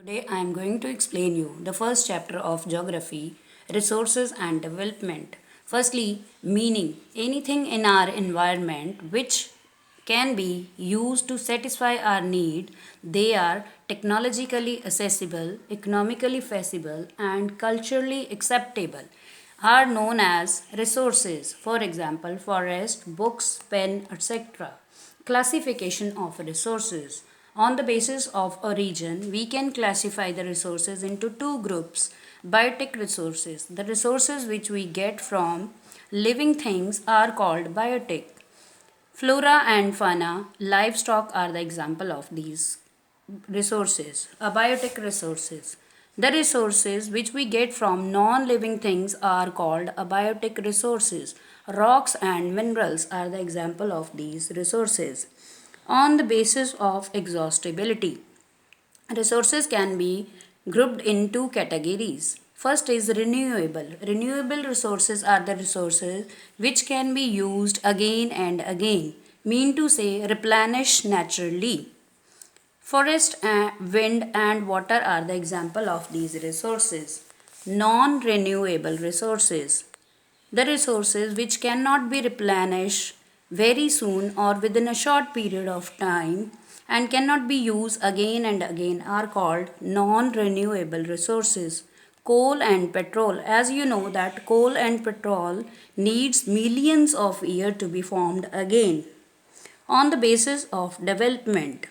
Today I am going to explain you the first chapter of geography, resources and development. Firstly, meaning anything in our environment which can be used to satisfy our need. They are technologically accessible, economically feasible and culturally acceptable are known as resources. For example, forest, books, pen, etc. Classification of resources. On the basis of origin, we can classify the resources into two groups. Biotic resources. The resources which we get from living things are called biotic. Flora and fauna, livestock are the example of these resources, abiotic resources. The resources which we get from non-living things are called abiotic resources. Rocks and minerals are the example of these resources. On the basis of exhaustibility, resources can be grouped in two categories. First is renewable. Renewable resources are the resources which can be used again and again, mean to say replenish naturally. Forest, wind and water are the example of these resources. Non-renewable resources. The resources which cannot be replenished very soon or within a short period of time and cannot be used again and again are called non-renewable resources. Coal and petrol. As you know that coal and petrol needs millions of years to be formed again. On the basis of development,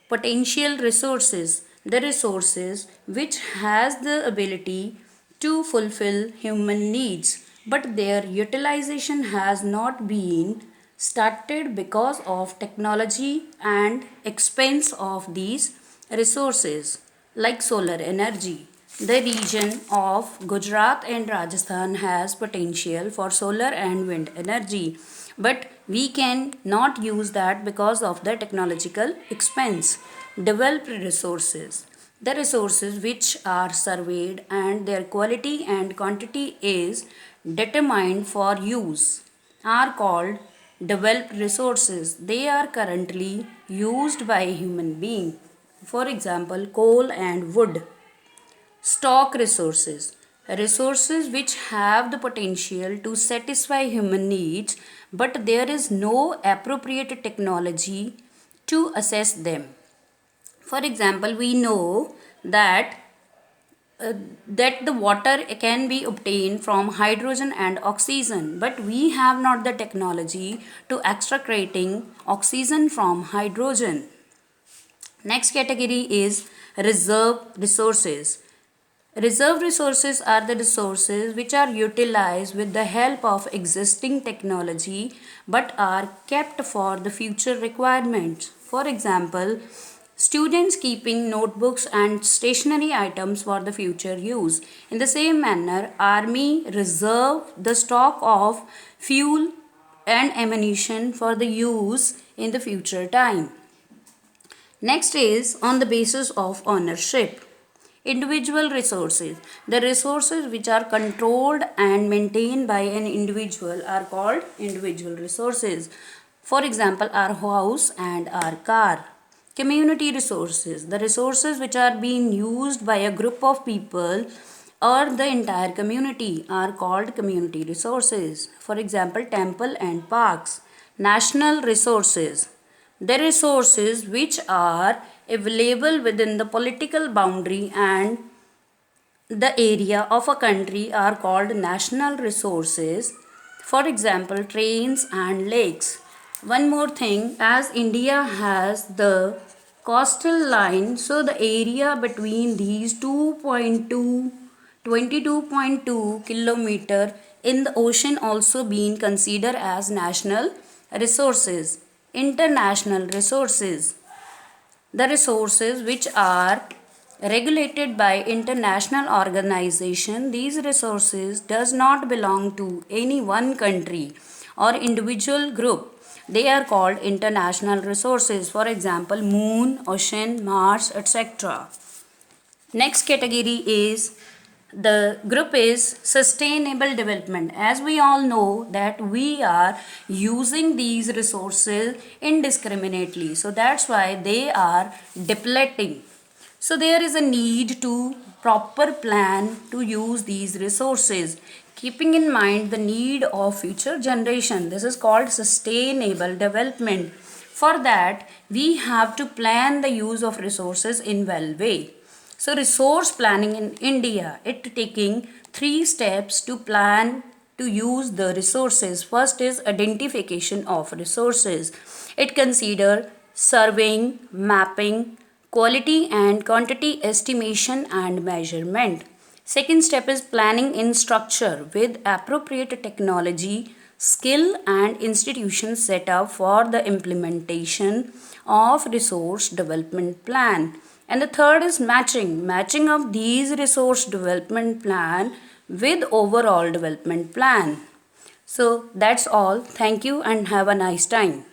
potential resources, the resources which has the ability to fulfill human needs but their utilization has not been started because of technology and expense of these resources like solar energy. The region of Gujarat and Rajasthan has potential for solar and wind energy, but we can not use that because of the technological expense. Developed resources. The resources which are surveyed and their quality and quantity is determined for use are called developed resources. They are currently used by human being. For example, coal and wood. Stock resources. Resources which have the potential to satisfy human needs, but there is no appropriate technology to assess them. For example, we know that that the water can be obtained from hydrogen and oxygen, but we have not the technology to extracting oxygen from hydrogen. Next category is reserve resources. Reserve resources are the resources which are utilized with the help of existing technology but are kept for the future requirements. For example, students keeping notebooks and stationery items for the future use. In the same manner, army reserve the stock of fuel and ammunition for the use in the future time. Next is on the basis of ownership. Individual resources. The resources which are controlled and maintained by an individual are called individual resources. For example, our house and our car. Community resources. The resources which are being used by a group of people or the entire community are called community resources. For example, temple and parks. National resources. The resources which are available within the political boundary and the area of a country are called national resources. For example, trains and lakes. One more thing, as India has the coastal line, so the area between these 22.2 kilometer in the ocean also being considered as national resources. International resources. The resources which are regulated by international organization, these resources does not belong to any one country or individual group. They are called international resources. For example, moon, ocean, Mars, etc. Next category is the group is sustainable development. As we all know that we are using these resources indiscriminately, so that's why they are depleting. So there is a need to proper plan to use these resources, keeping in mind the need of future generation. This is called sustainable development. For that, we have to plan the use of resources in well way. So resource planning in India, it taking 3 steps to plan to use the resources. First is identification of resources. It consider surveying, mapping, quality and quantity estimation and measurement. Second step is planning in structure with appropriate technology, skill and institution set up for the implementation of resource development plan. And the third is matching of these resource development plan with overall development plan. So that's all. Thank you and have a nice time.